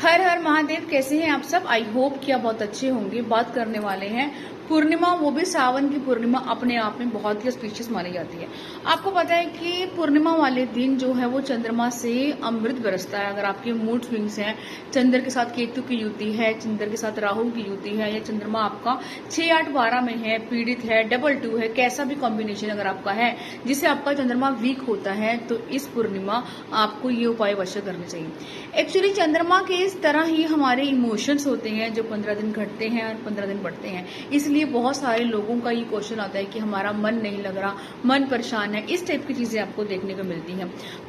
हर हर महादेव। कैसे हैं आप सब? आई होप कि आप बहुत अच्छे होंगे। बात करने वाले हैं पूर्णिमा, वो भी सावन की पूर्णिमा अपने आप में बहुत ही स्पेशियस मानी जाती है। आपको पता है कि पूर्णिमा वाले दिन जो है वो चंद्रमा से अमृत बरसता है। अगर आपके मूड स्विंग्स हैं, चंद्र के साथ केतु की युति है, चंद्र के साथ राहु की युति है, या चंद्रमा आपका 6, 8, 12 में है, पीड़ित है, डबल 2 है, कैसा भी कॉम्बिनेशन अगर आपका है जिससे आपका चंद्रमा वीक होता है, तो इस पूर्णिमा आपको ये उपाय अवश्य करने चाहिए। एक्चुअली चंद्रमा के इस तरह ही हमारे इमोशंस होते हैं जो 15 दिन घटते हैं और 15 दिन बढ़ते हैं। इसलिए बहुत सारे लोगों का ये क्वेश्चन आता है कि हमारा मन नहीं लग रहा, मन परेशान है, इस टाइप की चीजें आपको देखने को मिलती हैं।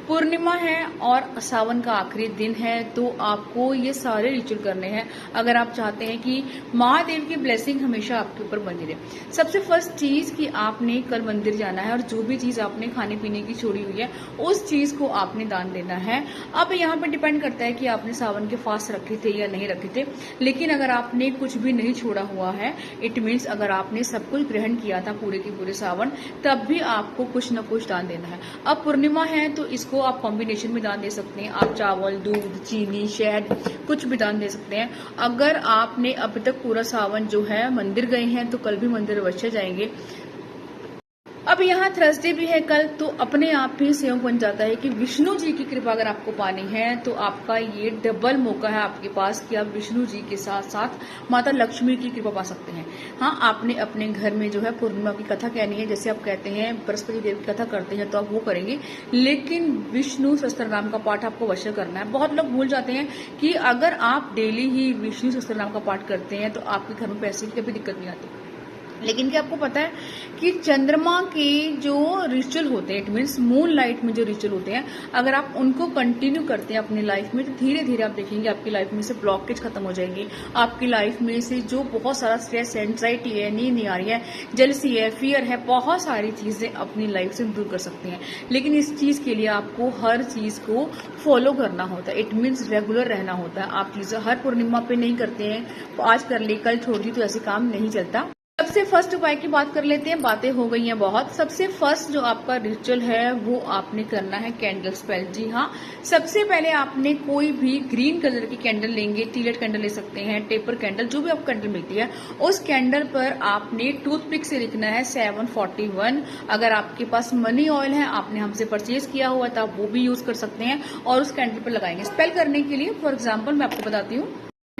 पूर्णिमा है और सावन का आखिरी दिन है, तो आपको ये सारे रिचुअल करने हैं अगर आप चाहते हैं कि महादेव की ब्लेसिंग हमेशा आपके ऊपर बनी रहे। सबसे फर्स्ट चीज कि आपने कल मंदिर जाना है और जो भी चीज आपने खाने पीने की छोड़ी हुई है उस चीज को आपने दान देना है। अब यहाँ पर डिपेंड करता है कि आपने सावन के फास्ट रखे थे या नहीं रखे थे, लेकिन अगर आपने कुछ भी नहीं छोड़ा हुआ है, इट मीन्स अगर आपने सब कुछ ग्रहण किया था पूरे की पूरे सावन, तब भी आपको कुछ न कुछ दान देना है। अब पूर्णिमा है तो इसको आप कॉम्बिनेशन में दान दे सकते हैं। आप चावल, दूध, चीनी, शहद कुछ भी दान दे सकते हैं। अगर आपने अभी तक पूरा सावन जो है मंदिर गए हैं तो कल भी मंदिर अवश्य जाएंगे। अब यहाँ थर्सडे भी है कल, तो अपने आप ही सेव बन जाता है कि विष्णु जी की कृपा अगर आपको पानी है तो आपका ये डबल मौका है आपके पास कि आप विष्णु जी के साथ साथ माता लक्ष्मी की कृपा पा सकते हैं। हाँ, आपने अपने घर में जो है पूर्णिमा की कथा कहनी है, जैसे आप कहते हैं बृहस्पति देव की कथा करते हैं तो आप वो करेंगे, लेकिन विष्णु सहस्त्रनाम का पाठ आपको अवश्य करना है। बहुत लोग भूल जाते हैं कि अगर आप डेली ही विष्णु सहस्त्रनाम का पाठ करते हैं तो आपके घर में पैसे की कभी दिक्कत नहीं आती। लेकिन क्या आपको पता है कि चंद्रमा के जो रिचुअल होते हैं, इट मीन्स मून लाइट में जो रिचुअल होते हैं, अगर आप उनको कंटिन्यू करते हैं अपनी लाइफ में तो धीरे धीरे आप देखेंगे आपकी लाइफ में से ब्लॉकेज खत्म हो जाएगी। आपकी लाइफ में से जो बहुत सारा स्ट्रेस, एंजाइटी है, नींद नहीं आ रही है, जेलसी है, फियर है, बहुत सारी चीजें अपनी लाइफ से दूर कर सकते हैं। लेकिन इस चीज के लिए आपको हर चीज को फॉलो करना होता है, इट मीन्स रेगुलर रहना होता है। आप चीजें हर पूर्णिमा पे नहीं करते हैं, आज कर ली कल छोड़ दी, तो ऐसे काम नहीं चलता। सबसे फर्स्ट उपाय की बात कर लेते हैं, बातें हो गई हैं बहुत। सबसे फर्स्ट जो आपका रिचुअल है वो आपने करना है कैंडल स्पेल। जी हाँ, सबसे पहले आपने कोई भी ग्रीन कलर की कैंडल लेंगे, टीलेट कैंडल ले सकते हैं, टेपर कैंडल, जो भी आपको कैंडल मिलती है, उस कैंडल पर आपने टूथपिक से लिखना है 741। अगर आपके पास मनी ऑयल है, आपने हमसे परचेज किया हुआ था, वो भी यूज कर सकते हैं और उस कैंडल पर लगाएंगे। स्पेल करने के लिए फॉर एग्जाम्पल मैं आपको बताती हूँ,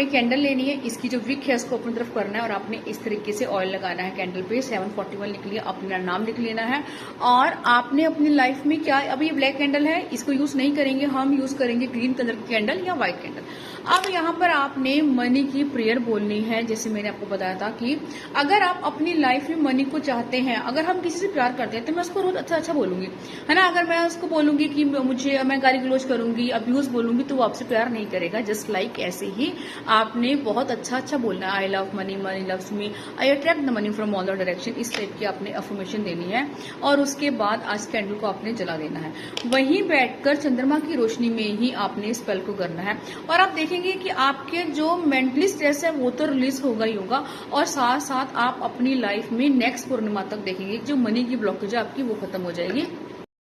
कैंडल लेनी है, इसकी जो विक है उसको अपनी तरफ करना है और आपने इस तरीके से ऑयल लगाना है कैंडल पे। 741 लिख लिया, अपना नाम लिख लेना है। और आपने अपनी लाइफ में क्या, अभी ये ब्लैक कैंडल है, इसको यूज नहीं करेंगे, हम यूज करेंगे ग्रीन कलर की कैंडल या व्हाइट कैंडल। अब यहाँ पर आपने मनी की प्रेयर बोलनी है, जैसे मैंने आपको बताया था कि अगर आप अपनी लाइफ में मनी को चाहते हैं, अगर हम किसी से प्यार करते हैं तो मैं उसको रोज अच्छा अच्छा बोलूंगी, है ना। अगर मैं उसको बोलूंगी कि मैं गाली गलौज करूंगी, अब्यूज बोलूंगी, तो वो आपसे प्यार नहीं करेगा। जस्ट लाइक ऐसे ही आपने बहुत अच्छा अच्छा बोलना है, आई love money, money loves me, I attract the money from all the direction, इस टाइप की आपने अफर्मेशन देनी है। और उसके बाद आज कैंडल को आपने जला देना है। वहीं बैठकर चंद्रमा की रोशनी में ही आपने स्पेल को करना है और आप देखेंगे कि आपके जो मेंटली स्ट्रेस है वो तो रिलीज होगा ही होगा, और साथ साथ आप अपनी लाइफ में नेक्स्ट पूर्णिमा तक देखेंगे जो मनी की ब्लॉकेज है आपकी वो खत्म हो जाएगी।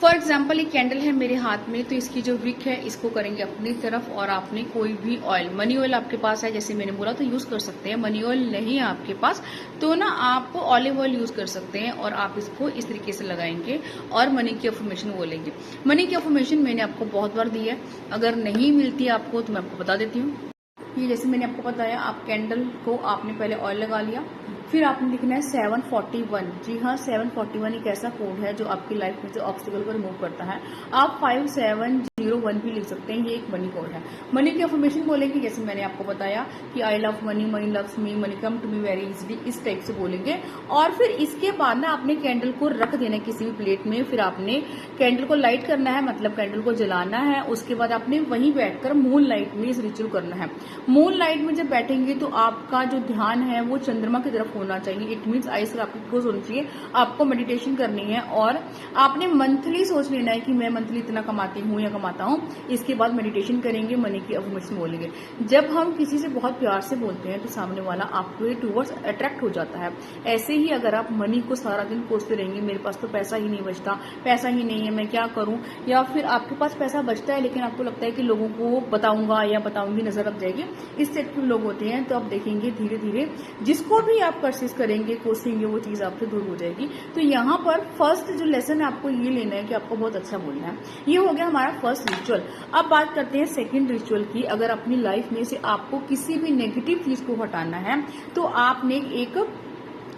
फॉर एग्जाम्पल, ये कैंडल है मेरे हाथ में, तो इसकी जो विक है इसको करेंगे अपनी तरफ और आपने कोई भी ऑयल, मनी ऑयल आपके पास है जैसे मैंने बोला तो यूज कर सकते हैं। मनी ऑयल नहीं है आपके पास तो ना आप ऑलिव ऑयल यूज कर सकते हैं और आप इसको इस तरीके से लगाएंगे और मनी की अफर्मेशन बोलेंगे। मनी की अफर्मेशन मैंने आपको बहुत बार दी है, अगर नहीं मिलती आपको तो मैं आपको बता देती हूँ। ये जैसे मैंने आपको बताया, आप कैंडल को आपने पहले ऑयल लगा लिया, फिर आपने लिखना है 741। जी हाँ, 741 एक ऐसा कोड है जो आपकी लाइफ में से ऑब्स्टिकल को रिमूव करता है। आप 5701 भी लिख सकते हैं, ये एक मनी कोड है। मनी की अफर्मेशन बोलेंगे जैसे मैंने आपको बताया कि I love money, money loves me, money come to me very easily, इस टाइप से बोलेंगे। और फिर इसके बाद ना आपने कैंडल को रख देना है किसी भी प्लेट में, फिर आपने कैंडल को लाइट करना है, मतलब कैंडल को जलाना है। उसके बाद आपने वहीं बैठकर मून लाइट में इस रिचुअल करना है। मून लाइट में जब बैठेंगे तो आपका जो ध्यान है वो चंद्रमा की तरफ होना चाहिए, इट मीन्स आइस आपकी क्लोज होनी चाहिए। आपको मेडिटेशन करनी है और आपने मंथली सोच लेना है कि मैं मंथली इतना कमाती हूँ या कमाता आता हूँ, इसके बाद मेडिटेशन करेंगे, मनी की अफर्मेशन बोलेंगे। जब हम किसी से बहुत प्यार से बोलते हैं तो सामने वाला आपके टूवर्ड्स अट्रैक्ट हो जाता है। ऐसे ही अगर आप मनी को सारा दिन कोसते रहेंगे, मेरे पास तो पैसा ही नहीं बचता, पैसा ही नहीं है, मैं क्या करूं, या फिर आपके पास पैसा बचता है लेकिन आपको लगता है कि लोगों को बताऊंगा या बताऊंगी नजर लग जाएगी, इस सेट के लोग होते हैं, तो आप देखेंगे धीरे धीरे जिसको भी आप परचेज करेंगे, कोसेंगे, वो चीज आपसे दूर हो जाएगी। तो यहाँ पर फर्स्ट जो लेसन है आपको ये लेना है कि आपको बहुत अच्छा बोलना है। ये हो गया हमारा फर्स्ट रिचुअल। अब बात करते हैं सेकंड रिचुअल की। अगर अपनी लाइफ में से आपको किसी भी नेगेटिव चीज को हटाना है तो आपने एक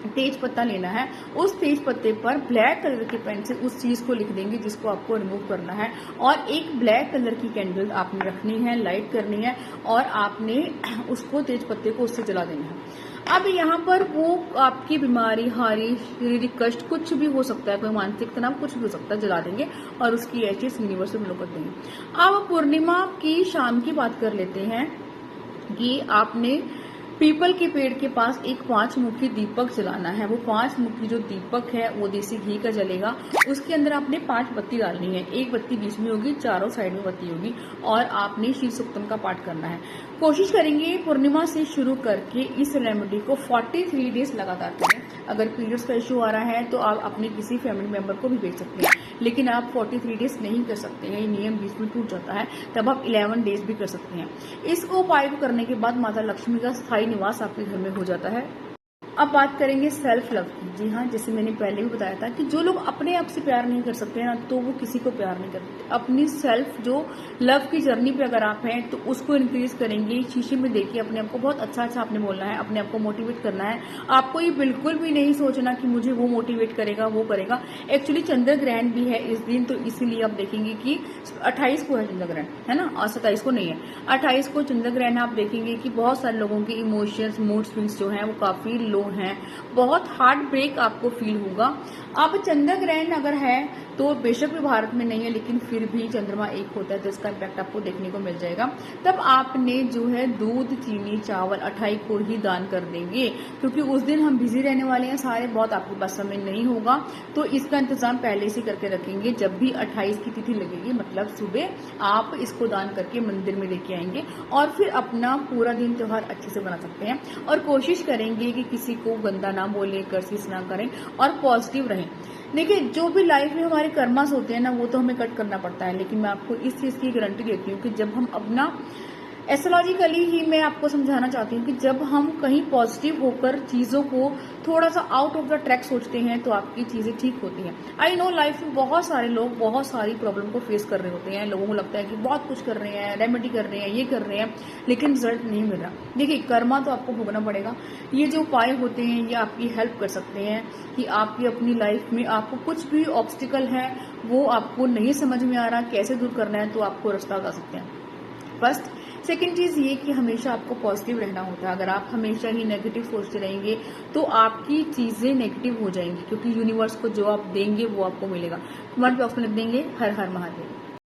तेज पत्ता लेना है। उस तेज पत्ते पर ब्लैक कलर के पेन से उस चीज को लिख देंगे जिसको आपको रिमूव करना है, और एक ब्लैक कलर की कैंडल आपने रखनी है, लाइट करनी है, और आपने उसको तेज पत्ते को उससे जला देना है। अब यहाँ पर वो आपकी बीमारी, हारी, शारीरिक कष्ट कुछ भी हो सकता है, कोई मानसिक तनाव कुछ भी हो सकता है, जला देंगे और उसकी एशेस यूनिवर्स में कर देंगे। अब पूर्णिमा की शाम की बात कर लेते हैं कि आपने पीपल के पेड़ के पास एक 5 मुखी दीपक जलाना है। वो 5 मुखी जो दीपक है वो देसी घी का जलेगा। उसके अंदर आपने 5 बत्ती डालनी है, एक बत्ती बीच में होगी, चारों साइड में बत्ती होगी, और आपने शिव सूक्तम का पाठ करना है। कोशिश करेंगे पूर्णिमा से शुरू करके इस रेमेडी को 43 डेज लगातार करें। अगर पीरियड्स का इश्यू आ रहा है तो आप अपने किसी फैमिली मेंबर को भी भेज सकते हैं, लेकिन आप 43 डेज नहीं कर सकते हैं, ये नियम बीच में टूट जाता है, तब आप 11 डेज भी कर सकते हैं। इस उपाय को करने के बाद माता लक्ष्मी का स्थायी निवास आपके घर में हो जाता है। अब बात करेंगे सेल्फ लव की। जी हाँ, जैसे मैंने पहले भी बताया था कि जो लोग अपने आप से प्यार नहीं कर सकते ना, तो वो किसी को प्यार नहीं करते। अपनी सेल्फ जो लव की जर्नी पे अगर आप हैं तो उसको इंक्रीज करेंगे। शीशे में देखिए अपने आप को, बहुत अच्छा अच्छा आपने बोलना है, अपने आप को मोटिवेट करना है। आपको ये बिल्कुल भी नहीं सोचना कि मुझे वो मोटिवेट करेगा, वो करेगा। एक्चुअली चंद्र ग्रहण भी है इस दिन, तो इसीलिए आप देखेंगे कि 28 को है चंद्र ग्रहण, है ना, और 27 को नहीं है, 28 को चंद्र ग्रहण। आप देखेंगे कि बहुत सारे लोगों के इमोशंस, मूड स्विंग्स जो हैं वो काफी लो हैं, बहुत हार्ट ब्रेक आपको फील होगा। अब चंद्र ग्रहण अगर है तो बेशक भी भारत में नहीं है, लेकिन फिर भी चंद्रमा एक होता है तो इसका इम्पैक्ट आपको देखने को मिल जाएगा। तब आपने जो है दूध, चीनी, चावल 28 को ही दान कर देंगे, क्योंकि उस दिन हम बिजी रहने वाले हैं सारे, बहुत आपके पास समय नहीं होगा, तो इसका इंतजाम पहले से करके रखेंगे। जब भी 28 की तिथि लगेगी, मतलब सुबह आप इसको दान करके मंदिर में लेके आएंगे और फिर अपना पूरा दिन त्योहार अच्छे से बना सकते हैं। और कोशिश करेंगे कि किसी को गंदा ना बोले, कर्सिस ना करें और पॉजिटिव रहें। देखिए, जो भी लाइफ में हमारे कर्मास होते हैं ना, वो तो हमें कट करना पड़ता है, लेकिन मैं आपको इस चीज की गारंटी देती हूँ कि जब हम अपना एस्ट्रोलॉजिकली ही मैं आपको समझाना चाहती हूँ कि जब हम कहीं पॉजिटिव होकर चीजों को थोड़ा सा आउट ऑफ द ट्रैक सोचते हैं तो आपकी चीजें ठीक होती हैं। आई नो लाइफ में बहुत सारे लोग बहुत सारी प्रॉब्लम को फेस कर रहे होते हैं। लोगों को लगता है कि बहुत कुछ कर रहे हैं, रेमेडी कर रहे हैं, ये कर रहे हैं, लेकिन रिजल्ट नहीं मिल रहा। देखिए, कर्मा तो आपको भोगना पड़ेगा। ये जो उपाय होते हैं ये आपकी हेल्प कर सकते हैं कि आपकी अपनी लाइफ में आपको कुछ भी ऑब्स्टिकल है वो आपको नहीं समझ में आ रहा, कैसे दूर करना है, तो आपको रास्ता बता सकते हैं। फर्स्ट। सेकेंड चीज ये कि हमेशा आपको पॉजिटिव रहना होता है। अगर आप हमेशा ही नेगेटिव सोचते रहेंगे तो आपकी चीजें नेगेटिव हो जाएंगी, क्योंकि यूनिवर्स को जो आप देंगे वो आपको मिलेगा। कमेंट बॉक्स में लिख देंगे हर हर महादेव।